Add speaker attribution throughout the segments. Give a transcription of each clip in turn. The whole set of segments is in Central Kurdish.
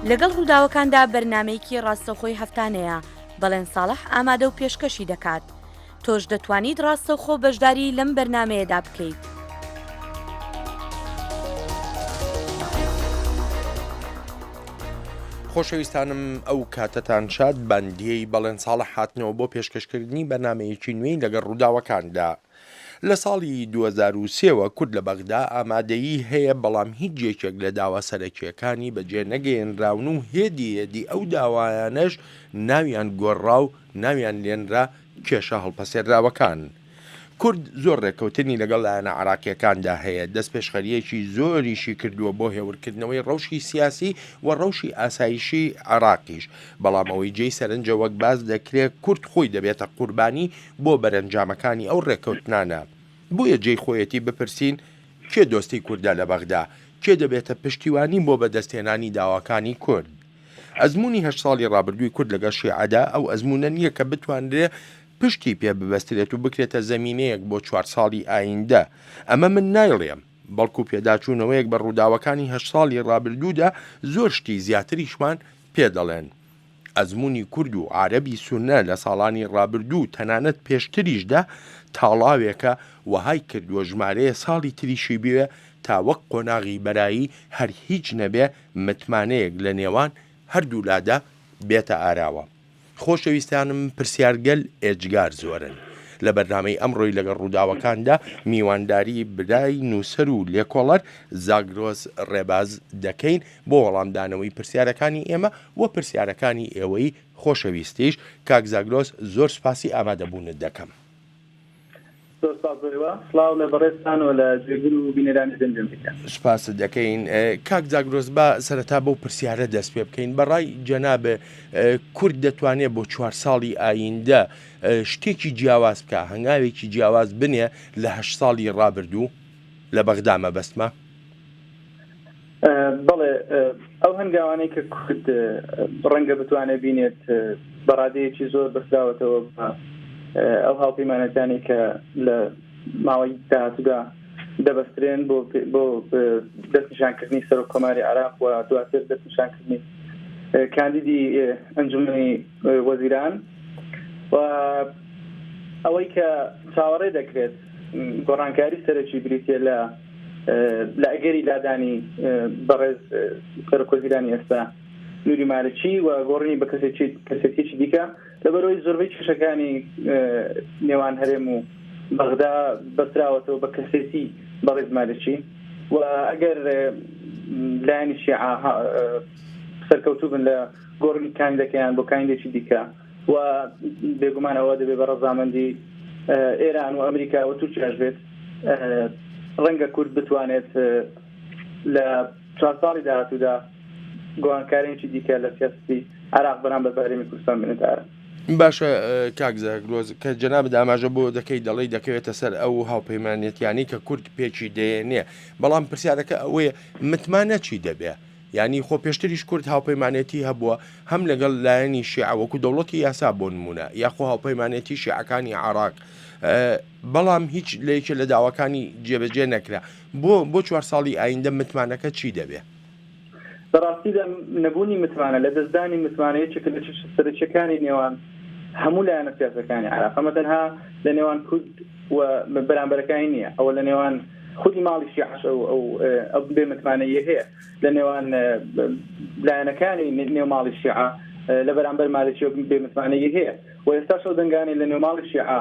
Speaker 1: لەگەڵ ڕووداوەکاندا بەرنامەیەکی ڕاستەوخۆی هەفتانەیە بەڵێن ساڵح ئامادە و پێشکەشی دەکات. تۆش دەتوانیت ڕاستەوخۆ بەشداری لەم بەرنامەیەدا بکەیت.
Speaker 2: خۆشەویستانم ئەو کاتتان شاد بەندیەی بەڵێن ساڵح هاتنەوە بۆ پێشکەشکردنی بەرنامەیەکی نوێی لەگەڵ ڕووداوەکاندا. لە ساڵی 2023وە کورد لە بەغدا ئامادەیی هەیە بەڵام هیچ یەکێک لە داوا سەرەکیەکانی بەجێ نەگەێنراون و هێدی ئەو داوایانەش ناویان گۆڕا و ناویان لێنرا کێشە هەڵپەسێراوەکان. کورد زۆر ڕێکەوتنی لەگەڵ لایەنە عراقیەکاندا هەیە، دەست پێشخەریەکی زۆریشی کردووە بۆ هێورکردنەوەی ڕەوشی سیاسی و ڕەوشی ئاسایشی عراقیش، بەڵام ئەوەی جێی سەرنجە وەک باز دەکرێت کورد خۆی دەبێتە قوربانی بۆ بەرەنجامەکانی ئەو ڕێکەوتنانە. بۆیە جێی خۆیەتی بپرسین کێ دۆستی کوردە لە بەغدا، کێ دەبێتە پشتیوانی بۆ بەدەستێنانی داواکانی کورد. ئەزمموی 8 ساڵی ڕابردووی کورد لەگەڵ شیعەدا ئەو ئەزمونە نییە کە بتوانرێت پشتی پێ ببەسترێت و بکرێتە زەمینەیەک بۆ 4 ساڵی ئایندە. ئەمە من نایڵێم، بەڵکو پێداچوونەوەیەک بە ڕووداوەکانی 8 ساڵی ڕابردوودا زۆر شتی زیاتریشمان پێ دەڵێن. ئەزمموی کورد و عارەبی سونە لە ساڵانی ڕابردوو تەنانەت پێشتریشدا تاڵاوێکە وهای کردووە ژمارەیە ساڵی تریشی بوێ تا وەک قۆناغی بەرایی هەر هیچ نەبێ متمانەیەک لە نێوان هەردوو لادا بێتە ئاراوە. خۆشەویستانم پرسیارگەل ئێجگار زۆرن. لە بەرنامەی ئەمڕۆی لەگەڵ ڕووداوەکاندا میوانداری برای نووسەر و لێکۆڵەر زاگرۆس ڕێباز دەکەین بۆ وەڵامدانەوەی پرسیارەکانی ئێمە و پرسیارەکانی ئێوەی خۆشەویستیش. کاک زاگرۆس زۆر سپاسی ئامادەبوونت دەکەم.
Speaker 3: سلااو لە بەڕێستانەوە لە جێگر و بینەرانی دەنجم بکەن.
Speaker 2: سپاس دەکەین. کاک زاگرۆس با سەرەتا بەو پرسیارە دەست پێ بکەین. بەڕای جەنابێ کورد دەتوانێت بۆ 4 ساڵی ئایندە شتێکی جیاواز بکە، هەنگاوێکی جیاواز بنێ لە 8 ساڵی ڕابردوو لە بەغدا مەبەستمە؟
Speaker 3: بەڵێ ئەو هەنگاوانەی کە کورد ڕەنگە بتوانێت بینێت بەڕادەیەکی زۆر بەسراوەتەوە ئەو هاوپەیمانەتانی کە لە ماوەی داهاتوودا دەبەسترێن بۆ دەستنیشانکردنی سەرۆک کۆماری عراق و دواتر دەستنیشانکردنی کاندیدی ئەنجومەنی وەزیران و ئەوەی کە چاوەڕێ دەکرێت گۆڕانکاری سەرەکی بریتە لە ئەگەری لادانی بەڕێز سەرۆک وەزیرانی ئێستا نوری مالکی و گۆڕنی بە کەسێتێکی دیکە لەبەرەوەی زۆربەی کێشەکانی نێوان هەرێم و بەغدا بەسراوەتەوە بە کەسێتی بەڕێز مالکی و ئەگەر لایەنی شیعە سەرکەوتوو بن لە گۆڕنی کاندیدەکەیان بۆ کاندیدێکی دیکە و بێگومان ئەوە دەبێت بە ڕەزامەندی ئێران و ئەمریکا و تورکیاش بێت، ڕەنگە کورد بتوانێت لە 4 ساڵی داهاتوودا گۆڕانکاریێکی دیکە لە سیاسەتی عراق بەرامبەر بەهرێمی کوردستان بنێتارە.
Speaker 2: باشە کاک زاگرۆس کە جەنابت ئاماژە بۆ دەڵێی دەکەوێتە سەر ئەو هاوپەیمانێتیانی کە کورد پێچی دێنێ، بەڵام پرسیارەکە ئەوەیە متمانە چی دەبێ؟ یعنی خۆ پێشتریش کورد هاوپەیمانێتی هەبووە هەم لەگەڵ لایەنی شیعە وەکو دەوڵەتی یاسا بۆ نمونە یاخۆ هاوپەیمانێتی شیعەکانی عراق، بەڵام هیچ لەیەکێ لە داواکانی جێبەجێ نەکرا. بۆ 4 ساڵی ئایندە متمانەکە چی دەبێ؟
Speaker 3: بەڕاستیدا نەبوونی متمانە لە دەستدانی متمانەیەکێک لە سەرچەکانی نێوان هەموو لایەنە سیاسەکانی عراق، ئەمە تەنها لە نێوان کورد و بەرامبەرەکانی نییە، ئەوە لە نێوان خودی ماڵی شیعەش ئەو بێ متمانەیە هەیە، لە نێوان لایەنەکانی نێو ماڵی شیعە لە بەرامبەر مالکی بێ متمانەیە هەیە و ئێستا شەو دەنگانی لە نێو ماڵی شیعە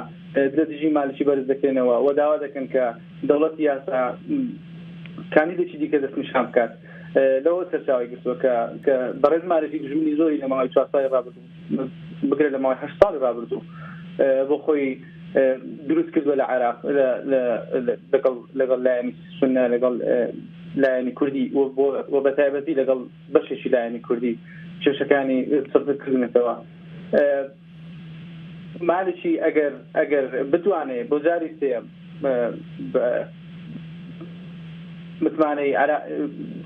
Speaker 3: دەستدژی مالکی بەرز دەکەنەوە و داوا دەکەن کە دەوڵەتی یاسا کاندیدێکی دیکە دەستنیشان بکات. لەوە سەرچاوی گرتووە کە بەڕێز مالکی دژمنی زۆری لە ماوەی 4 ساڵی ڕابردوو بگرێت لە ماوەی 8 ساڵی ڕابردوو بۆ خۆی دروست کردووە لە عێراق لەگەڵ لایەنی سونە لەگەڵ لایەنی کوردی و بەتایبەتی لەگەڵ بەشێکی لایەنی کوردی کێشەکانی سەردەکردنەوە. مالکی ئەگەر بتوانێت بۆ جاری سێم متمانەی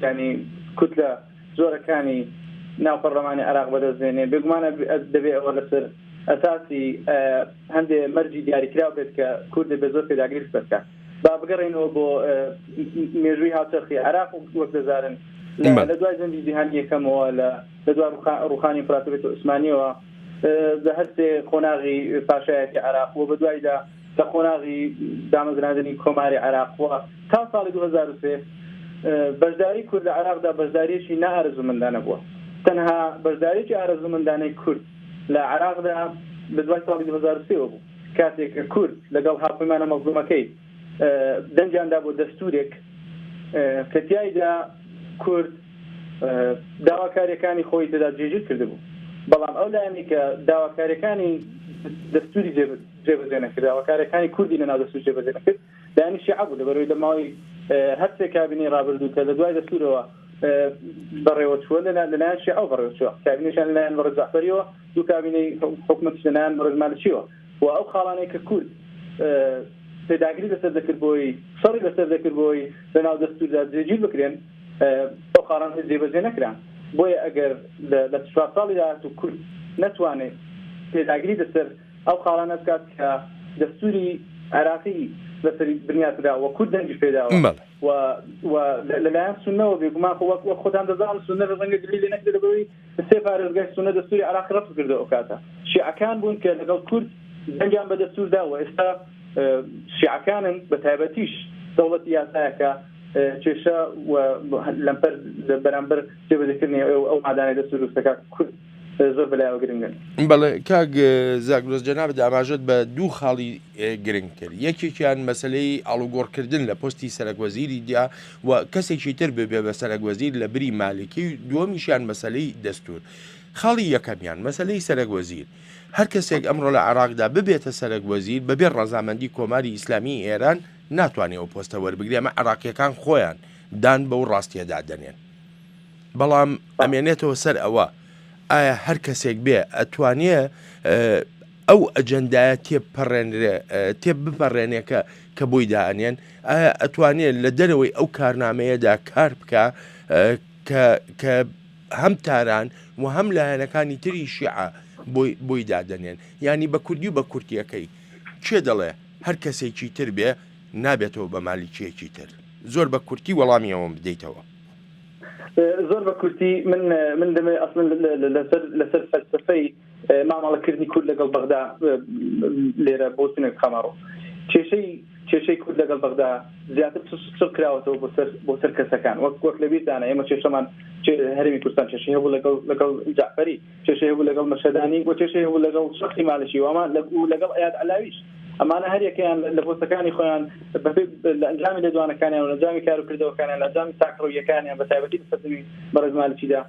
Speaker 3: ینی کوتلە زۆرەکانی ناو پەرلەمانی عراق بەدەستێنێ، بێگومانە دەبێت ئەوە لەسەر ئەساسی هەندێک مەرجی دیاریکراو بێت کە کورد بە زۆر پێداگیری بکات. با بگەڕێنەوە بۆ مێژووی هاوچەرخی عراق و وەک دەزارن لە دوای زەنجی جیهانی یەکەمەوە لە دوای ڕوخانی ئیمپراتۆریەتی عوسمانیەوە بە هەرسێ خۆناغی پاشایەتی عێراق و بە دوایدا لە خۆناغی دامەزراندنی کۆماری عێراقەوە تا ساڵی 2003 بەشداری کورد لە عێراقدا بەشداریەکی نائارەزوومەندانە بووە. تەنها بەشداریەکی ئارەزوومەندانەی کورد لە عێراقدا بە دوای ساڵی 2003 بوو کاتێک کورد لەگەڵ هاوپەیمانە مەزلومەکەی دەنجیاندا بۆ دەستورێک کە تیایدا کورد داواکاریەکانی خۆی تێدا جێگیر کردبوو، بەڵام ئەو لایەنی کە داواکاریەکانی دەستوری جێبەجێ نەکرد، داواکاریەکانی کوردی لەناو دەستور جێبەجێ نەکرد، لایەنی شیعە بوو لەبەرەوەی لە ماوەی هەرسێ کابینەی ڕابردوو کە لە دوای دەستورەوە بەڕێوە چووە لەلایەن شیعە بەڕێوە چووە، کابینەیشان لەلایەن مەڕەز جەعفەریەوە، دوو کابینەی حکومەتیش لەلایەن مەڕەز مالکیەوە و ئەو خاڵانەی کە کورد پێداگری لەسەر دەکرد بۆی سەڕی لەسەر دەکرد بۆی لەناو دەستوردا جێگیر بکرێن، ئەو خاڵان جێبەجێ نەکران. بۆیە ئەگەر لە 4 ساڵی داهاتوو کورد نەتوانێت پێداگری لەسەر ئەو خاڵانە بکات کە دەستوری عێراقی لەسەری بنیاتدا وە کورد دەنگی پێداوە و لەلایەن سونەوە بێگومان وەک خۆتان دەزانن سونە ڕەنگە دلیل لێ نەکرێت لەبەرەوەی سێ پارێزگای سونە دەستوری عێراق ڕەت کردەوە ئەو کاتە. شیعەکان بوون کە لەگەڵ کورد دەنگیان بە دەستوردا و ئێستا شیعەکانن بە تایبەتیش دەوڵەتی یاسایەکە کێشە لەمپەر بەرامبەر جێبەجێکردنی ئەو مادانەی دەستور ڕووسەکە کورد زۆر بەلایەوە گرنگن.
Speaker 2: بەڵێ کاک زاگرۆز جەنابەت ئاماژەت بە دوو خاڵی گرنگ کرد، یەکێکیان مەسەلەی ئاڵوگۆڕکردن لە پۆستی سەرۆکوەزیری دا و کەسێکی تر ببێ بە سەرۆکوەزیر لە بری مالکی، دووەمیشیان مەسەلەی دەستور. خاڵی یەکەمیان مەسەلەی سەرۆکوەزیر، هەر کەسێک ئەمڕۆ لە عێراقدا ببێتە سەرۆکوەزیر بەبێ ڕەزامەندی کۆماری ئیسلامی ئێران ناتوانێت ئەو پۆستە وەربگرێ، ئەمە عێراقیەکان خۆیان دان بەو ڕاستیەدا دەنێن. بەڵام ئەمێنێتەوە سەر ئەوە ئایا هەر کەسێک بێ ئەتوانێ ئەو ئەجەندایە تێ بپەڕێنێکە کە بۆی دائەنێن، ئایا ئەتوانێت لە دەرەوەی ئەو کارنامەیەدا کار بکە کە هەم تاران و هەم لایەنەکانی تری شیعە بۆی دادەنێن، ینی بە کوردی و بە کورتیەکەی کێ دەڵێ هەر کەسێکی تر بێ نابێتەوە بە مالیکیەکی تر؟ زۆر بە کورتی وەڵامیەوەم بدەیتەوە.
Speaker 3: زۆر بە کورتی من دەمێ ئەسڵن لەسەر فەلسفەی مامەڵەکردنی کورد لەگەڵ بەغدا لێرە بۆ سنێک خەماڕۆ کێشەی کورد لەگەڵ بەغدا زیاتر چڕ کراوەتەوە بۆ سەر کەسەکان وەک لەبیردانە ئێمە کێشەمان هەرێمی کوردستان کێشەی هەبوو لەگەڵ جعفەری، کێشەی هەبوو لەگەڵ مەشەدانی و کێشەی هەبوو لەگەڵ شەخصی مالشی و لەگەڵ ئەیاد عەلاویش. ئەمانە هەریەکەیان لە پۆستەکانی خۆیان لە ئەنجامی لێدوانەکانیان و لەنجامی کاروکردەوەکانیان لە ئەنجامی تاکڕۆیەکانیان بە تایبەتی بەسەردەمی مەڕەز مالکیدا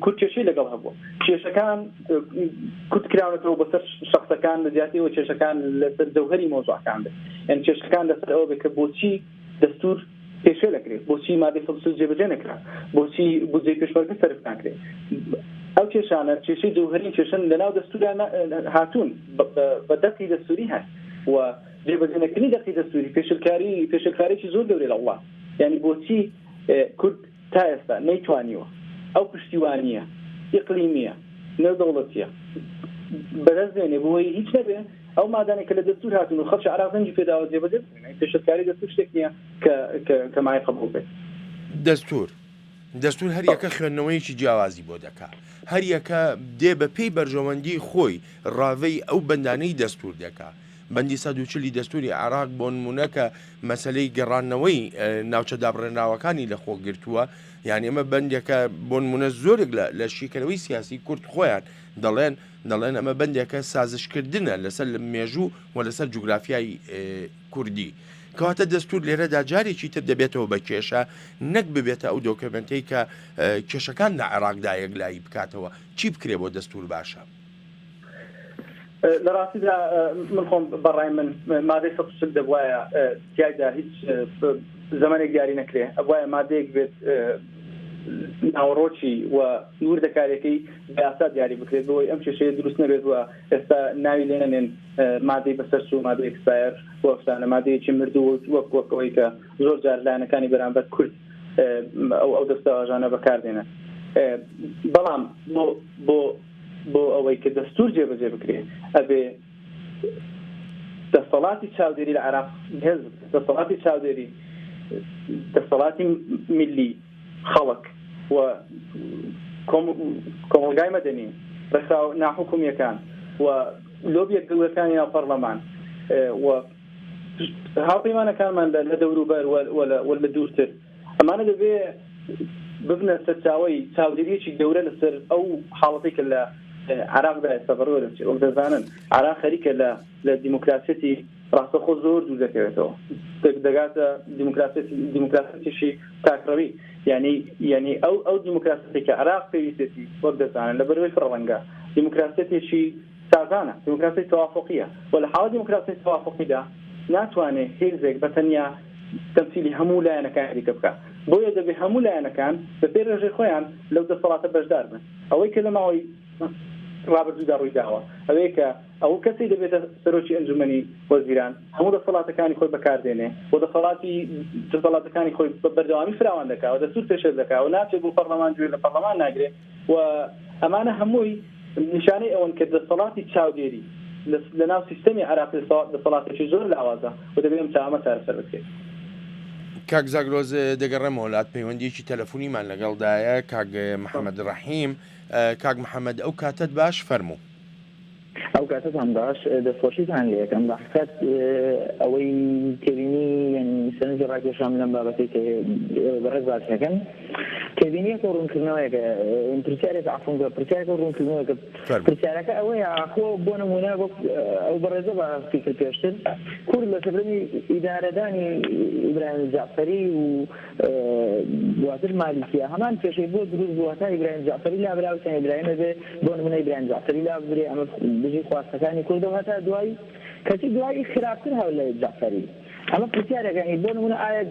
Speaker 3: کورد کێشەی لەگەڵ هەبووە. کێشەکان کورد کراونەتەوە بەسەر شەخصەکان لە زیاتیەوە کێشەکان لەسەر جەوهەری مۆزوعەکان بێت، یعنی کێشەکان لەسەر ئەوە بێت کە بۆچی دەستور پێشێ نەکرێت، بۆچی مادەی 130 جێبەجێ نەکرا، بۆچی بودجەی پێشمەرگە سەرف ناکرێت. ئەو کێشانە کێشەی جەوهەری کێشن لەناو دەستوردا هاتوون بە دەقی دەستوری هەن و جێبەجێنەکردنی دەقی دەستوری پێشەلکارێکی زۆر گەورەی لە وڵات، یعنی بۆچی کورد تا ئێستا نەیتوانیوە ئەو پشتیوانیە ئیقلیمیە نێودەوڵەتیە بەدەستێنێ بۆی هیچ نەبێ ئەو مادانێک کە لە دەستور هاتون و خەڵکی عێراق دەنگی پێداوە جێبەجێ بکرێن. پێشەلکاری دەستور شتێک نییە کە مای قبوڵ بێت.
Speaker 2: دەستور هەر یەکە خوێندنەوەیکی جیاوازی بۆ دەکات، هەر یەکە دێ بە پێی بەرژەوەندی خۆی ڕاوەی ئەو بەندانەی دەستور دەکات. بەندی 140 دەستوری عێراق بۆ نمونەکە مەسەلەی گەڕانەوەی ناوچە دابڕێنراوەکانی لە خۆ گرتووە، یعنی ئەمە بەندێکە بۆ نمونە زۆرێک لە شیکەرەوەی سیاسی کورد خۆیان دەڵێن ئەمە بەندێکە سازشکردنە لەسەر مێژوو و لەسەر جوگرافیای کوردی. کەواتە دەستور لێرەدا جارێکی تر دەبێتەوە بە کێشە، نەک ببێتە ئەو دۆکمنتەی کە کێشەکان لە عێراقدا یەکلایی بکاتەوە. چی بکرێ بۆ دەستور باشە؟
Speaker 3: لە ڕاستیدا من خۆم بەڕای من مادەی 140 دەبوایە تیایدا هیچ زەمانێک دیاری نەکرێ، ئەبوایە مادەیەک بێت ناوەڕۆکی و نور دەکارێکەی بەیاسا دیاری بکرێت بۆی ئەم کێشەیە دروست نەبێت و ئێستا ناوی لێ نەنێن مادەی بەسەر چوو مادەی ئەکسپایر وەفتانە مادەیەکی مردووە وەکەوەی کە زۆر جار لایەنەکانی بەرامبەر کورد ئەو دەستە ئاژانە بەکاردێنە. بەڵام بۆ ئەوەی کە دەستور جێبەجێ بکرێت ئەبێ دەسەڵاتی چاودێری لە عێراق هێز، دەسەڵاتی چاودێری دەسەڵاتی میلی خەڵک و کۆمەلگای مەدەنی ڕێسا ناحکومیەکان و لۆبیە گەورەکانی ناو پەرلەمان و هاوپەیمانەکانمان لە دەوروبەر وە لە دوورتر ئەمانە دەبێ ببنە سەرچاوی چاودێریەکی گەورە لەسەر ئەو حاڵەتی کە لە عراقدا ئێستا بەڕێوە وەک دەزانن عراق خەریکە لە دیموکراسیەتی ڕاستەخۆ زۆر دوور دەکەوێتەوە دەگاتە دیموکراسیەتیشی تاکڕەوی یعنی ئەو دیموکراسیەتی کە عراق پێویستێتی وەک دەزانن لە بەروەی فڕەڵەنگە دیموکراسیەتێکی سازانە دیموکراسی تەوافقیە و لە حاڵە دیموکراسی تەوافقیدا ناتوانێت هێزێک بەتەنیا تەمسیلی هەموو لایەنەکان دیکە بکە بۆیە دەبێت هەموو لایەنەکان بە پێی ڕێژەی خۆیان لەو دەسەڵاتە بەشدار بن ئەوەی کە لە ماوەی ڕابردوودا ڕووی داوە ئەوەیە کە ئەو کەسی دەبێتە سەرۆکی ئەنجومەنی وەزیران هەموو دەسەڵاتەکانی خۆی بەکاردێنێ و دەسەڵاتەکانی خۆی بەردەوامی فراوان دەکات و دەستور پێشێت دەکات و ناچێت بۆ پەرلەمان گوێ لە پەرلەمان ناگرێت و ئەمانە هەمووی نیشانەی ئەوەن کە دەسەڵاتی چاودێری لە ناو سیستەمی عراقی دەسەڵاتێکی زۆر لاوازە و دەبێت ئەم چاومە چارەسەر بکرێت.
Speaker 2: کاک زاگرۆز دەگەڕێمە وڵات پەیوەندیەکی تەلەفۆنیمان لەگەڵدایە کاک محەممەد ڕەحیم کاک محەممەد ئەو کاتت باش فەرموو
Speaker 4: ئەو کاتتان باش دەستخۆشیتان لە یەکەم بەحکات ئەوەی تێبینی سەرنجی ڕاکێشام لەم بابەتی بەڕێز باسەکەن تێبینیەکە ڕوونکردنەوەیەکە پرسیارێک عفوون پرسیارەکە ڕوونکردنەوەیەکە پرسیارەکە ئەوەیە خۆ بۆ نمونە ئەو بەڕێزە بە فکر پێشتر کورد لە سەبرەمی ئیدارەدانی ئیبراهیم جعفەری و دواتر مالیکیە هەمان پێشەی بۆ دروست بووەتا ئیبراهیم جعفەری لا براوسان ئیبراهیمە بێ بۆ نمونە ئیبراهیم جعفەری لا بێ ئەمە بژی خواستەکانی کوردەوە هەتا دوای کەسی دوایی خراپتر هەول لە جعفەری ئەمە پرسیارەکانی بۆ نمونە ئایا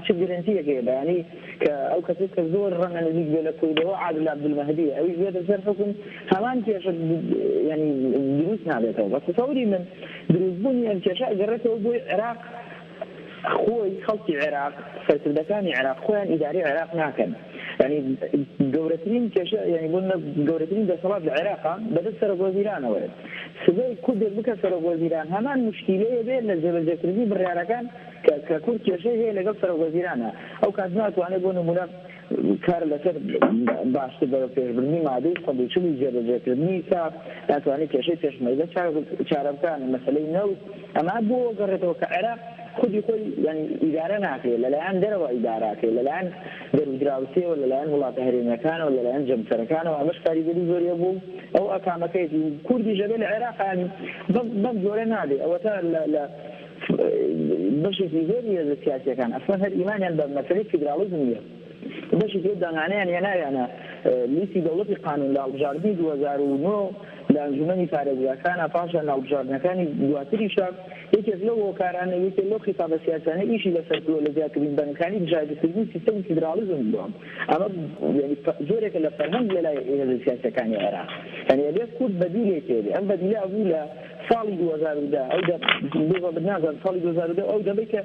Speaker 4: چ گرنتیەکەیە بەیانی کە ئەو کەسێک کە زۆر ڕەنگە نزیک بێ لە کوردەوە عادل عەبدولمەهدی ئەویش بێتە سەر حکم هەمان کێشە ینی دروست نابێتەوە بە تەسەوری من دروستبوونی ئەم کێشە ئەگەڕێتەوە بۆی عێراق خۆی خەڵکی عێراق سەرکردەکانی عێراق خۆیان ئیداری عێراق ناکەن ینی گەورەترین کێشە ینی بۆ گەورەترین دەسەڵات لە عێراقا بەدەست سەرۆکوەزیرانەوەیە سبەی کوردێک بکە سەرۆکوەزیران هەمان مشکیلەیە بێت لە جێبەجێکردنی بڕیارەکان کە کورد کێشەی هەیە لەگەڵ سەرۆکوەزیرانە ئەو کات ناتوانێت بۆ نمونە کار لەسەر باشتر بە پێشبردننی مادەی قبولچوی جێبەجێکردنی ساف ناتوانێت کێشەی پێشمەرگە چارە بکەن مەسەلەی نەوت ئەما بۆ گەڕێتەوە کە عێراق خودی خۆی ینی ئیدارە ناکرێت لەلایەن دەرەوە ئیداراکرێت لەلایەن دەرودراوسیەوە لەلایەن وڵاتە هەرێمیەکانەوە لەلایەن جەمسەرەکانەوە ئەمەش کاریگەری زۆریە بوو ئەو ئەکامەکەیەتی کوردی ژەبێ لە عێراقانی بەم زۆرە نادێ ئەوە تا لە بەشێکی زۆری هێزە سیاسیەکان ئەسڵەن هەر ئیمانیان بە مەسەلەی فیدرالیزم نیە بەشێکی دانانەیان هێناویانە لیستی دەوڵەتی قانون لە هەڵبژاردننی 2009 لە ئەنجومەنی پارێزگاکانە پاشان هەڵبژاردنەکانی دواتریشە یەکێک لەو هۆکارانە یەکێک لەو خیتابە سیاسانە ئیشی لەسەر لە زیادکردنی بەنکانی بژاردەکردنی سیستەمی فیدرالیزم بووە ئەمە زۆرێکە لە فەرهەنگ لە لای هێزە سیاسیەکانی عێراق یعنی ئەبێت کورد بەدیلێک هێبێ ئەم بەدیلە ئەبوو لە ساڵی 2010 ئەو بنازان ساڵی 2010 ئەو دەبێت کە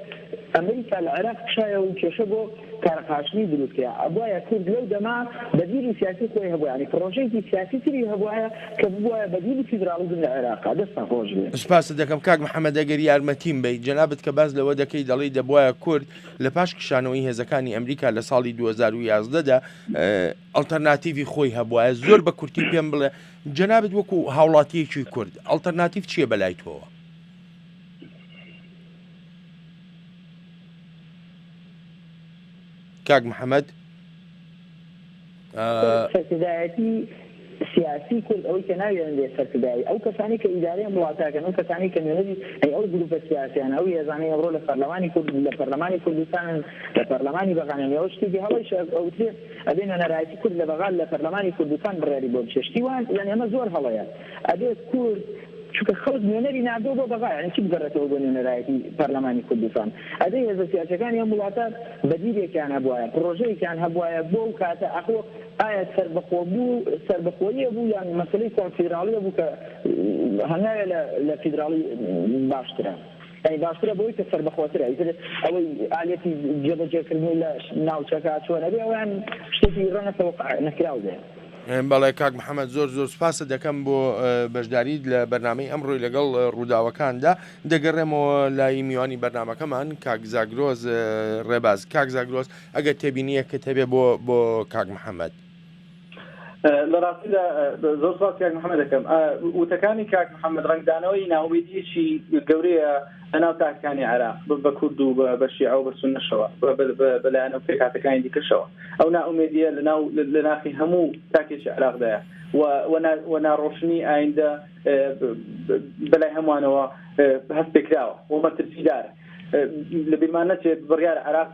Speaker 4: ئەمریکا لە عێراق شایە و کێشە بۆ کارەخاشنی دروستکرا ئەبوایە کورد لەو دەما بەدیلی سیاسی خۆی هەبووە ینی پرۆژەیەکی سیاسی تری هەبوایە کە بووایە بەدیلی فیدرالیزم لە عێراقا دەستان خۆش بێ
Speaker 2: سپاس دەکەم کاک محەممەد ئەگەر یارمەتیم بی جەنابەت کە باز لەوە دەکەی دەڵی دەبوایە کورد لە پاش کشانەوەی هێزەکانی ئەمریکا لە ساڵی 2011دا ئەڵتەرناتیڤی خۆی هەبوایە زۆر بە کورتی پێم بڵێ جەنابەت وەکو هاوڵاتیەکی کورد ئەڵتەرناتیڤ چییە بەلای تۆوە کاک محەممەد
Speaker 4: سەرکردایەتی سیاسی کورد ئەوەی کە ناوێن لێ سەرکردایی ئەو کەسانی کە ئیدارەیان وڵاتاکەن ئەو کەسانی کە نوێنەری ئەو گروپە سیاسیانە ئەو هێزانەی ئەمڕۆ لە پەرلەمانی کورد لە پەرلەمانی کوردستان لە پەرلەمانی بەغانیان ئەو شتێکی هەڵەیش ئەوترێت ئەبێنە نەرایەتی کورد لە بەغان لە پەرلەمانی کوردستان بڕیاری بۆ بچێشتی وان یعنی ئەمە زۆر هەڵەیە ئەبێت کورد چونکە خەڵک نوێنەری نادۆ بۆ بەغا یعنی چی بگەڕێتەوە بۆ نوێنەرایەتی پەرلەمانی کوردستان ئەدەی هێزە سیاسیەکانی ئەم وڵاتە بەدیلێکیان هەبوایە پرۆژەیەکیان هەبوایە بۆ ئەو کاتە ئەخۆ ئایا سەربەخۆییە بوو یان مەسەلەی کۆنفیدرالیە بوو کە هەنایە لە فیدرالی باشترە ینی باشترە بۆی کە سەربەخۆترە ئەوەی ئالێتی جێبەجێکردنی لە ناوچەکە چۆنە بێ ئەویان شتێکی ڕەنەتەوە نەکراو بێ
Speaker 2: بەڵێ کاک محەممەد زۆر سپاسە دەکەم بۆ بەشداریت لە بەرنامەی ئەمڕۆی لەگەڵ ڕووداوەکاندا دەگەڕێمەوە لای میوانی بەرنمەکەمان کاک زاگرۆز ڕێباز کاک زاگرۆز ئەگەر تێبینیە کە تەبێ بۆ کاک محەممەد
Speaker 3: لە ڕاستیدا زۆر سپاس کاک محەممەد دەکەم وتەکانی کاک محەممەد ڕنگدانەوەی ناومێدیەکی گەورەیە ئەناو تاکەکانی عێراق بە کورد و بە شیعە و بە سونەشەوە بەلایەنە پێکاتەکانی دیکەشەوە ئەو ناومێدیە لە ناخی هەموو تاکێکی عێراقدایە و ناڕۆشنی ئایندە بەلای هەمووانەوە هەست پێکراوە و مەترسیدارە لە بیرمان نەچێت بڕیارە عێراق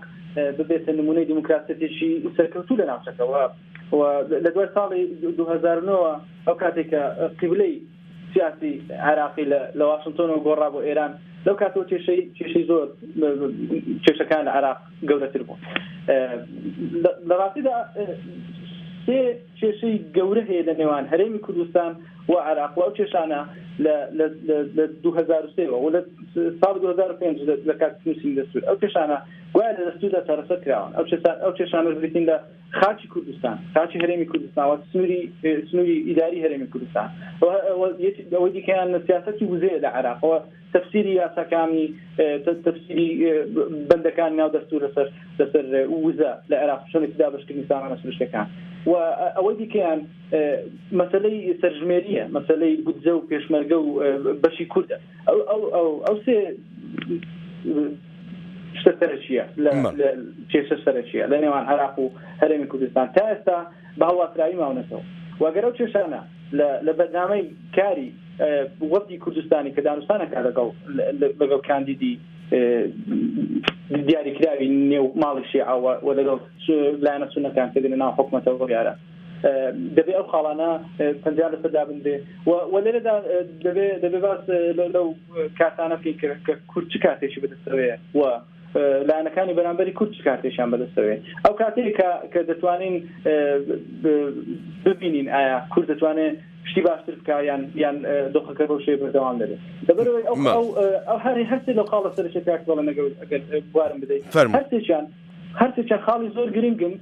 Speaker 3: ببێتە نمونەی دیموکراسەتێکی سەرکەوتوو لە ناوچەکەوە لە دوای ساڵی 2009 ئەو کاتێکە قیبلەی سیاسی عێراقی لە واشنگتۆنەوە گۆڕا بۆ ئێران لەو کاتەوە کێشەی زۆر کێشەکان لە عێراق گەورەتر بوو لە ڕاستیدا سێ کێشەی گەورە هەیە لە نێوان هەرێمی کوردستان و عێراق و ئەو کێشانە لە 2003 و لە ساڵ 2005 لە کاتی نووسین دەستور ئەو کێشانە گوایە لە دەستوردا چارەسەر کراون ئەو کێشانە بریتین لە خاچی کوردستان خاچی هەرێمی کوردستان و سنووری ئیداری هەرێمی کوردستان ئەوەی دیکەیان سیاسەتی وزەیە لە عێراقەوە تەفسیری یاساکانی تەفسیری بەندەکان ناو دەستور لەسەر وزە لە عێراق چۆنێکی دابەشکردنی سامانە سروشتەکان و ئەوەی دیکەیان مەسەلەی سەرژمێریە مەسەلەی بودجە و پێشمەرگە و بەشی کوردە ئەو سێ شتە سەرچیە کێشە سەرچیە لە نێوان عێراق و هەرێمی کوردستان تا ئێستا بە هەڵواسرایی ماونەتەوە واگەر ئەو کێشانە لە بەرنامەی کاری وەفدی کوردستانی کە دانوستانەکە لەگەڵ کاندیدی دیاریکراوی نێو ماڵی شیعەوە و لەگەڵ لایەنە سونەکان کە دێنە ناو حکومەتەوە بڕیارە دەبێ ئەو خاڵانە پەنجا لەسەردا بندێ و لێرەدا دەبێ باس لەو کاتانە بکەین کە کورد چ کاتێکی بەدەستەوەیە و لایەنەکانی بەرامبەری کورد چ کاتێکیان بەدەستەوەیە ئەو کاتێک کە دەتوانین ببینین ئایا کورد دەتوانێت شتی باشتر بکە یان دۆخەکە بەو شێوە بەردەوام دەبێت لەبەرەوەی ئەو هەرێ لەو خاڵە سەرچێکاک بەڵێ ئەگەر بوارم بدەیت هەرچێکیان خاڵی زۆر گرنگن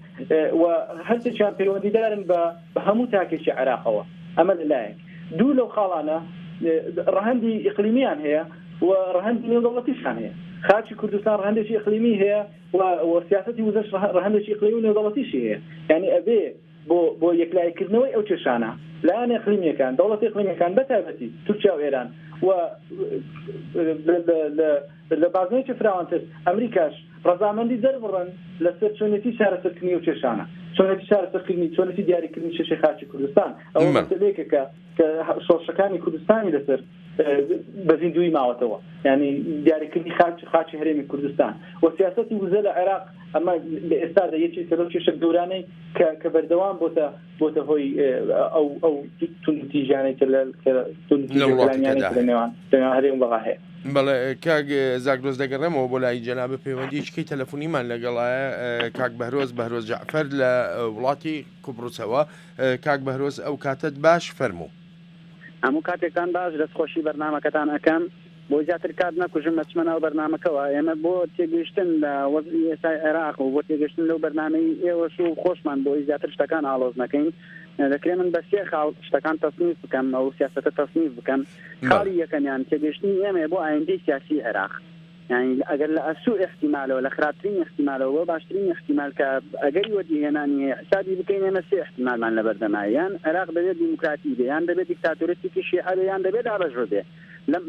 Speaker 3: و هەرچێکیان پەیوەندیدارن بە هەموو تاکێکی عێراقەوە ئەمە لەلایەک دوو لەو خاڵانە ڕەهەندی ئیقلیمیان هەیە و ڕەهەندی نێودەوڵەتیشان هەیە خاچی کوردستان ڕەهەندێکی ئیقلیمی هەیە و سیاسەتی وزەش ڕەهەندێکی ئیقلیمی و نێودەوڵەتیشی هەیە یعنی ئەبێ بۆ یەکلایکردنەوەی ئەو کێشانە لایەن ئیقلیمیەکان دەوڵەتی ئیقلیمیەکان بەتایبەتی تورکیا و ئێران و لە بازنەیەکی فراوانتر ئەمریکاش ڕەزامەندی دەربڕن لەسەر چۆنێتی چارەسەرکردنی و کێشانە چۆنێتی چارەسەرکردنی چۆنێتی دیاریکردنی کێشەی خاچی کوردستان ئەوە مەسەلەیەکە کە شۆڕشەکانی کوردستانی لەسەر بەزیندوی ماوەتەوە یعنی دیاریکردنی خاچی هەرێمی کوردستان و سیاسەتی وزە لە عێراق ئەمە لە ئێستادا یەکێکە لەو کێشە گەورانەی کە بەردەوام بۆتە هۆی ئەو توندتیژانەی کە لە نێوان هەرێم وڵا هەیە.
Speaker 2: بەڵێ کاک زاگرۆز دەگەڕێمەوە بۆ لای جەنابە پەیوەندیشکی تەلەفۆنیمان لەگەڵایە کاک بەهرۆز جعفەر لە وڵاتی کوبڕوسەوە کاک بەهرۆز ئەو کاتت باش فەرموو
Speaker 5: هەموو کاتێکتان باش دەستخۆشی بەرنامەکەتان ئەەکەم بۆ زیاتر کات نەکوژم مەچمەنەوە بەرنامەکەەوە ئێمە بۆ تێگەیشتن لە وەزی ئێستای عێراق و بۆ تێگەشتن لەو بەرنامەی ئێوەش و خۆشمان بۆی زیاتر شتەکان ئاڵۆز نەکەین دەکرێت من بە سێ خاڵ شتەکان تەسنیف بکەم ئەو سیاسەتە تەسنیف بکەم خاڵی یەکەمیان تێگەشتنی ئێمە بۆ ئایندەی سیاسی عێراق يعني ئەگەر لە ئەسوء احتیمالەوە لە خراپترین احتیمالەوە باشترین احتیمال کە ئەگەری وەجیهێنانی حسابی بکەین ئێمە سێ احتیمالمان لە بەردەمایە یان عێراق دەبێت دیموکراتی بێ یان دەبێت دیکتاتۆرێتێکی شیعە بێ یان دەبێت دابەشڕ بێ لەم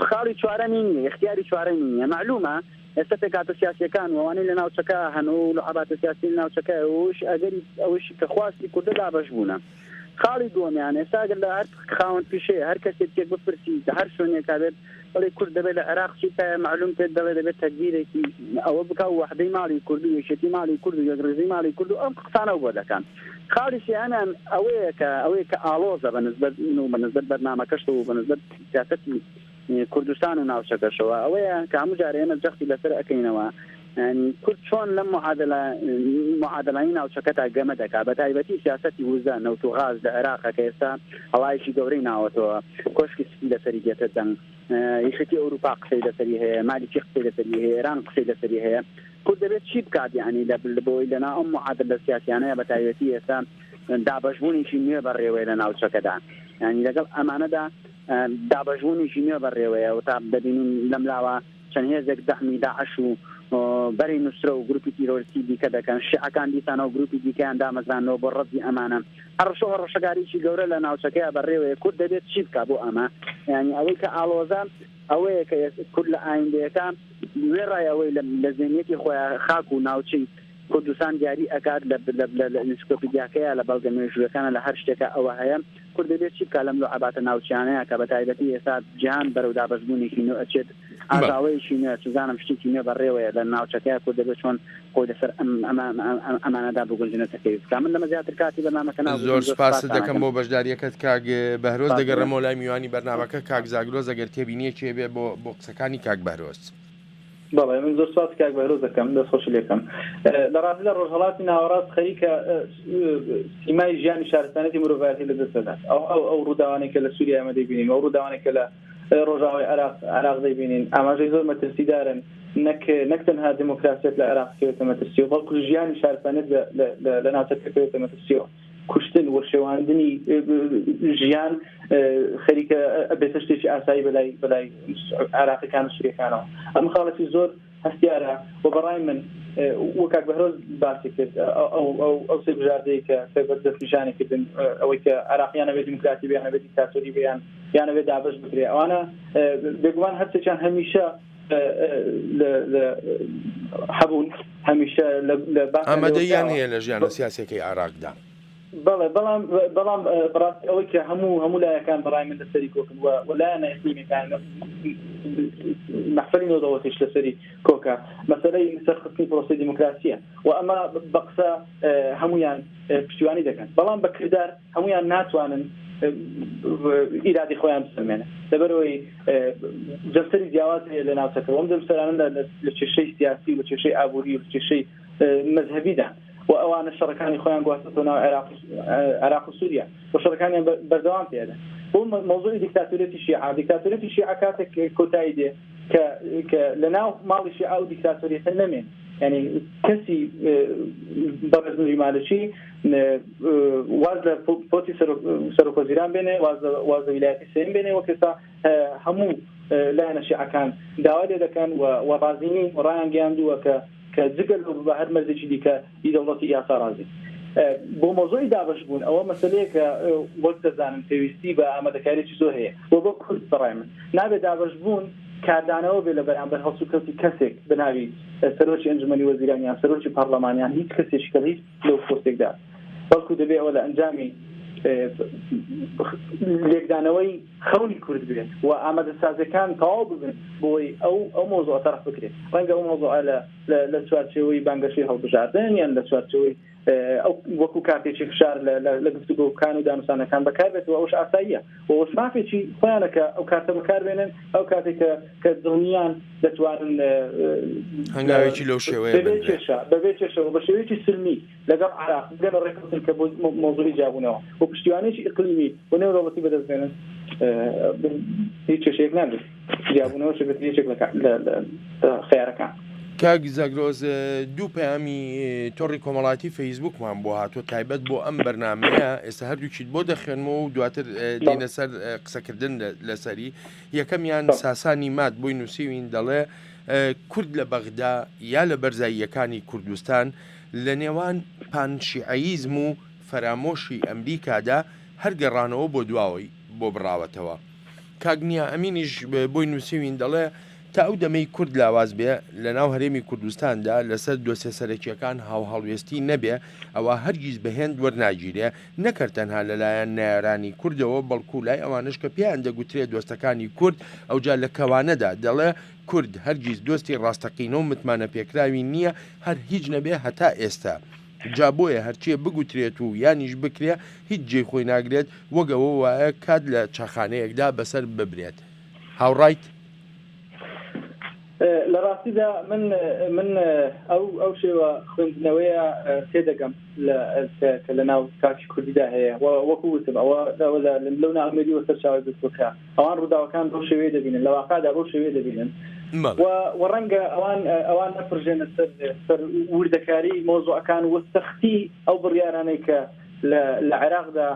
Speaker 5: خاڵی چوارەمی نییە اختیاری چوارەمی نییە معلومە ئێستا پێکاتە سیاسیەکان وانەی لە ناوچەکە هەنوو لە عباتە سیاسی لە ناوچەکە ئەگەری ئەوش کە خواستی کوردە دابەش بوونە خاڵی دووەمیان ئێستا ئەگەر لە هەر خاوەن پیشەیە هەر کەسێک تێک بپرسی هەر شوێنێکا بێت بەڵێ کورد دەبێت لە عێراق چیتە معلوم پێت دەبێت تەکبیرێکی ئەوە بکە و وحدەی ماڵی کورد و یەکێتی ماڵی کورد و یەکڕێزی ماڵی کورد و ئەم قسانە بۆ دەکەن خاڵی سیانان ئەوەیە کە ئاڵۆزە بەنسبەت بەرنامەکەشت و بەنسبەت سیاسەتی کوردستان و ناوچەکەشەوە ئەوەیە کە هەموو جارە ئێمە جەختی لەسەر ئەەکەینەوە يعني كل شون لم معادلين أو شكتها جمدك بتاعي سياستي وزا نوتو غاز العراق كيسا الله يشي دورينا وتو كوشك سيدة سريجة تدن يختي أوروبا قصيدة سريها مالكي قصيدة سريها إيران قصيدة سريها كل ده بيت شيب كاد يعني لبوي لنا معادلة سياسية أنا بتاعي سياسة دابەشبوونیشی نوێ بەڕێوەیە لە ناوچەکەدا ینی لەگەڵ ئەمانەدا دابەشبوونیشی نوێ بەڕێوەیە و تا دەبینین لەملاوە چەند هێزێک دەحمی داعش و بەری نووسرە و گروپی تیرۆریستی دیکە دەکەن شیعەکان دیسانە و گروپی دیکەیان دامەزرانەوە بۆ ڕەتی ئەمانە هەڕەشەوە ڕەشەکاریی گەورە لە ناوچەکەیە بەڕێوەیە کورد دەبێت چی بکە بۆ ئەمە ینی ئەوەی کە ئاڵۆزان ئەوەیە کە کورد لە ئایندەکان وێڕای ئەوەی لە زێنیەتی خۆیان خاک و ناوچەی کوردستان دیاری ئەکات لە ئینسیکلۆپیدیاکەیە لە بەڵگە مێژوویەکانە لە هەر شتێکە ئەوە هەیە کورد دەبێت چی بکە لەم لەعەباتە ناوچیانەیە کە بە تایبەتی ئێستا جیهان بەرەو دابەشبوونێکی نوێ ئەچێت ئازاوەیەکی نوێ سوزانم شتێکی نوێ بەڕێوەیە لە ناوچەکەیە کورد دەبێت چۆن خۆی لەسەر ئەمانەدا بگونجنێتەکەی بکە من لەمە زیاتر کاتی بەرنامەکە
Speaker 2: زۆر سپاس دەکەم بۆ بەشداریەکەت کاک بەهرۆز دەگەڕێمەوە لای میوانی بەرنامەکە کاک زاگرۆز ئەگەر تێبینیەکێ بێ بۆ قسەکانی کاک بەهرۆز
Speaker 3: بەڵێ من زۆر سپاس کاک بەهرۆز دەکەم دەستخۆش لێکم لە ڕاستی لە ڕۆژهەڵاتی ناوەڕاست خەریکە سیمای ژیانی شارستانەتی مرۆڤایەتی لەدەستدات ئەو ڕووداوانێکە لە سووریا ئێمە دەیبینین ئەو ڕووداوانێکە لە ڕۆژاوای عێراق دەیبینین ئاماژەی زۆر مەترسیدارن نەک تەنها دموکراسیەت لە عێراق کەوێتە مەترسیەوە بەڵکو ژیانی شارستانەت لە ناوچەکە کەوێتە مەترسیەوە کوشتن وەشێواندنی ژیان خەریکە بێتە شتێکی ئاسایی بەلای عێراقیەکان و سووریەکانەوە ئەم خاڵەتی زۆر هەستیارە و بەڕای من وە کاک بەهرۆز باسی کرد ئەو سێ بژاردەیە کە دەستنیشانی کردن ئەوەی کە عێراقیان ئەوێ دیموکراسی بیان ئەوێ دیکتاتۆری بیان یان ئەوێ دابەش بکرێ ئەوانە بێگومان هەرچێکیان هەمیشە هەبوون هەمیشە لە
Speaker 2: ئامادەیان هەیە لە ژیانە سیاسیەکەی عێراقدا
Speaker 3: بەڵێ بەڵام بەڕاستی ئەوەی کە هەموو لایەکان بەڕای من لەسەری کۆکن و لایەنە ئیقلیمیەکان مەحفەری نۆدەوەتیش لەسەری کۆکە مەسەلەی سەرخستنی پرۆسەی دیموکراسیە و ئەمە بە قسە هەمویان پشتیوانی دەکەن بەڵام بە کردار هەمویان ناتوانن ئیرادی خۆیان بسەلمێنە لەبەرەوەی جەمسەری جیاواز هەیە لە ناوچەکەەوە ئەم جەمسەرانەدا لە کێشەی سیاسی و کێشەی ئابووری و کێشەی مەذهەبیدا و ئەوانە شەڕەکانی خۆیان گواستۆ ناو عێراق و سووریا و شەڕەکانیان بەردەوام پێدە بۆ مۆزوعی دیکتاتۆریەتی شیعە کاتێک کۆتایی دێ کە لە ناو ماڵی شیعە و دیکتاتۆریەتە نەمێن ینی کەسی بەڕێزنووری مالکی واز لە پۆتی سەرۆکوەزیران بێنێ واز لە ویلایەتی سێم بێنێ وە کەسا هەموو لایەنە شیعەکان داوا لێ دەکەن و ڕازینی ڕایان گەیاندووە کە جگەل بە هەر مەرجێکی دیکە دەوڵەتی یاسا ڕازی بۆ مۆزوعی دابش بوون ئەوە مەسەلەیە کە وەک دەزانم پێویستی بە ئامادەکاریی زۆر هەیە بۆ کورد بەڕای من نابێت دابش بوون کاردانەوە بێ لە بەرامبەر هەڵسوکەوتی کەسێک بناوی سەرۆکی ئەنجومەنی وەزیرانیان سەرۆکی پەرلەمانیان هیچ کەسێکی کە هیچ لەو پۆستێکدا بەڵکو دەبێت ئەوە لە ئەنجامی لێکدانەوەی خەونی کورد بێت و ئامادەسازەکان تەواو ببن بۆی ئەو مۆزوع تەرەف بکرێت ڕەنگە ئەو مۆزوع لە چوارچێوەی بانگەشەی هەڵبژاردن یان لە چوارچێوەی ئەو وەکو کارتێکی فشار لە گفتوگۆکان و دانووسانەکان بەکاربێتەوە ئەوش ئاساییە و ئەوش مافێکی خۆیانەکە ئەو کارتە بەکاربێنن ئەو کاتێکە کە دڵنیان دەتوانن
Speaker 2: هەنگاوێکی لەو شێوەیە
Speaker 3: بەبێ چێشەوە بە شێوەیەکی سلمی لەگەڵ عێراق بگەنە ڕێکەوتن کە بۆ مۆزوعی جابوونەوە و پشتیوانێکی ئیقلیمی و نێودەوڵەتی بەدەستبێنن هیچ کێشەیەک نابێت جابوونەوە شێت یەکێک لە خەیارەکان
Speaker 2: کاک زاگرۆز دوو پەیامی تۆڕی کۆمەڵاتی فەیسبووکمان بۆ هاتووە تایبەت بۆ ئەم بەرنامەیە ئێستا هەردووچیت بۆ دەخێنمەوە و دواتر دێنە سەر قسەکردن لەسەری یەکەمیان ساسانی مات بۆی نووسیوین دەڵێ کورد لە بەغدا یا لە بەرزاییەکانی کوردستان لە نێوان پانشیعەیزم و فەرامۆشی ئەمریکادا هەرگەڕانەوە بۆ دواوەی بۆ بڕاوەتەوە کاگنیا ئەمینیش بۆی نووسیوین دەڵێ تا ئەو دەمەی کورد لاواز بێ لە ناو هەرێمی کوردستاندا لەسەر دۆسێ سەرەکیەکان هاوهەڵوێستی نەبێ ئەوە هەرگیز بەهێند وەرناگیرێ نەکرد تەنها لەلایەن نایارانی کوردەوە بەڵکو لای ئەوانش کە پێیان دەگوترێت دۆستەکانی کورد ئەوجا لە کەوانەدا دەڵێ کورد هەرگیز دۆستی ڕاستەقینە و متمانە پێکراوی نییە هەر هیچ نەبێ هەتا ئێستا جا بۆیە هەرچیە بگوترێت و یانیش بکرێ هیچ جێی خۆی ناگرێت وەگەوە وایە کات لە چاخانەیەکدا بەسەر ببرێت هاوڕایت
Speaker 3: لە ڕاستیدا من ئەو شێوە خوێندنەوەیە تێدەگەم کە لە ناو کاکی کوردیدا هەیە وەکو وتم ئەوە لەو ناڵمێری وە سەرچاوی بکە ئەوان ڕووداوەکان بۆ شێوەیە دەبینن لە واقعدا بۆ شێوەیە دەبینن و ڕەنگە ئەوان نەپڕژێنە سەر وردەکاری مۆزوعەکان وە سەختی ئەو بڕیارانەی کە لە عێراقدا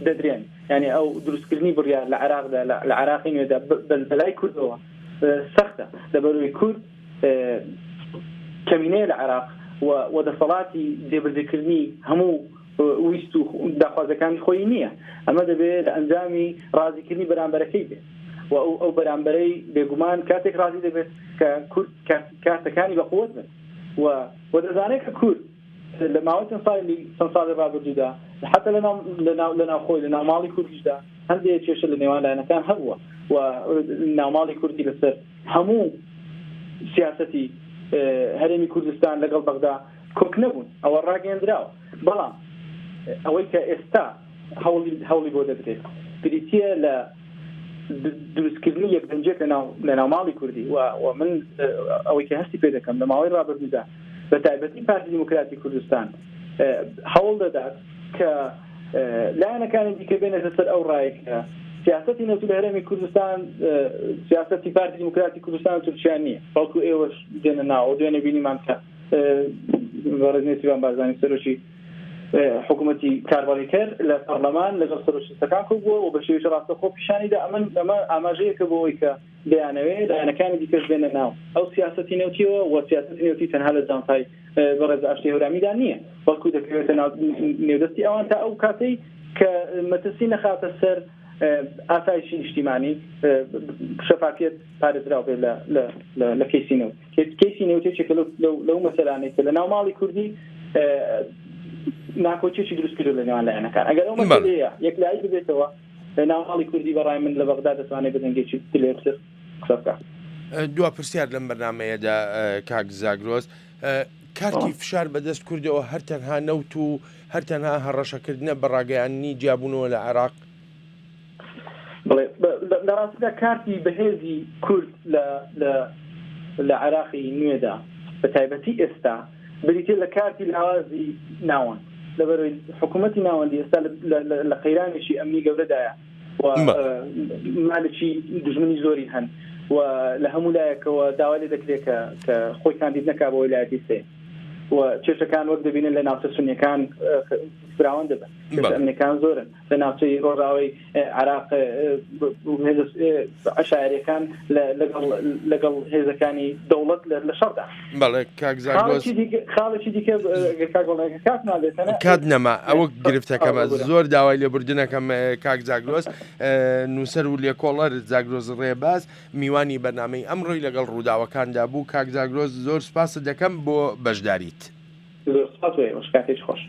Speaker 3: دەدرێن ینی ئەو دروستکردنی بڕیار لە عێراقدا لە عێراقی نوێدا بەلای کوردەوە سەختە لەبەرەوەی کورد کەمینەیە لە عێراق و دەسەڵاتی جێبەجێکردنی هەموو ویست و داخوازەکانی خۆی نییە ئەمە دەبێت لە ئەنجامی ڕازیکردنی بەرامبەرەکەی بێت و ئەو بەرامبەرەی بێگومان کاتێک ڕازی دەبێت کە کورد کارتەکانی بەقوت بن و دەزانێت کە کورد لە ماوەی چەند ساڵی ڕابردوودا حتا لە ناوخۆی لە ناوماڵی کوردیشدا هەندێک کێشە لە نێوان لایەنەکان هەبووە و ناوماڵی کوردی لەسەر هەموو سیاسەتی هەرێمی کوردستان لەگەڵ بەغدا کۆک نەبوون ئەوە ڕاگەیەندراوە بەڵام ئەوەی کە ئێستا هەوڵی بۆ دەدرێت بریتە لە دروستکردنی یەکدەنجێک لە ناوماڵی کوردی و من ئەوەی کە هەستی پێ دەکەم لە ماوەی ڕابردوودا بە تایبەتی پارتی دیموکراتی کوردستان هەوڵ دەدات کە لایەنەکانی دیکە بێنێتە سەر ئەو ڕایەکە سیاسەتی نەوتو لە هەرێمی کوردستان سیاسەتی پارتی دیموکراتی کوردستان تورکیان نییە بەڵکو ئێوەش دێنە ناوە دوێنێ بینیمان کە بەڕێزنەی سیروان بارزانی سەرۆکی حکوومەتی کاربڕیکەر لە پەرلەمان لەگەڵ سەرۆکیستەکان کۆبووە و بە شێوەیەکی ڕاستەخۆ پیشانیدا ئەمە ئاماژەیەکە بۆ ئەوەی کە دەیانەوێت لایەنەکانی دیکەش بێنە ناو ئەو سیاسەتی نێوتیەوە و سیاسەتی نێوتی تەنها لە جانتای بەڕێز ئاشتی هەورامیدا نییە بەڵکو دەکەوێتە نێودەستی ئەوان تا ئەو کاتەی کە مەترسی نەخاتە سەر ئاسایشی نیشتیمانی شەفافیت پارێزراو بێت لە کەیسی نێوت کەیسی نێوتێکێکە لەو مەسەلانەی کە لە ناوماڵی کوردی ناکۆچێکی دروستکردو لە نێوان لایەنەکان ئەگەر ئەو مەسەلەیە یەکلایی ببێتەوە لە ناوماڵی کوردی بەڕای من لە بەغدا دەتوانێت بەدەنگێکی لێبسر قسە بکات.
Speaker 2: دوا پرسیار لەم بەرنامەیەدا کاک زاگرۆز کارتی فشار بەدەست کوردەوە هەر تەنها نەوت و هەر تەنها هەڕەشەکردنە بەڕاگەیاندنی جیابوونەوە لە عێراق
Speaker 3: بڵێ لە ڕاستیدا کارتی بەهێزی کورد لە عێراقی نوێدا بە تایبەتی ئێستا بریتێ لە کارتی لاوازی ناوەند لەبەرەوەی حکوومەتی ناوەندی ئێستا لە قەیرانێکی ئەمنی گەورەدایە و مالێکی دژمنی زۆری هەن و لە هەموو لایەکەوە داوا لێ دەکرێت کە خۆی کاندید نەکا بۆ ویلایەتی سێ و چێشەکان وەک دەبینن لە ناوچە سونیەکان فراوان دەبن ئەمریکان زۆرن لە ناوچەی ڕۆژاوی عێراق عەشایەریەکان لەگەڵ هێزەکانی دەوڵەت لە شەڕدا.
Speaker 2: بەڵێ کاک زاگرۆز
Speaker 3: خاڵێکی دیکە کات نابێتەنە
Speaker 2: کات نەما ئەوە گرفتەکەمە زۆر داوای لێبوردنەکەم کاک زاگرۆز نووسەر و لێکۆڵەر زاگرۆز ڕێباز میوانی بەرنامەی ئەمڕۆی لەگەڵ ڕووداوەکاندا بوو. کاک زاگرۆز زۆر سوپاس دەکەم بۆ بەشداریت.
Speaker 3: زۆر سوپاس وێ کاتێک خۆش.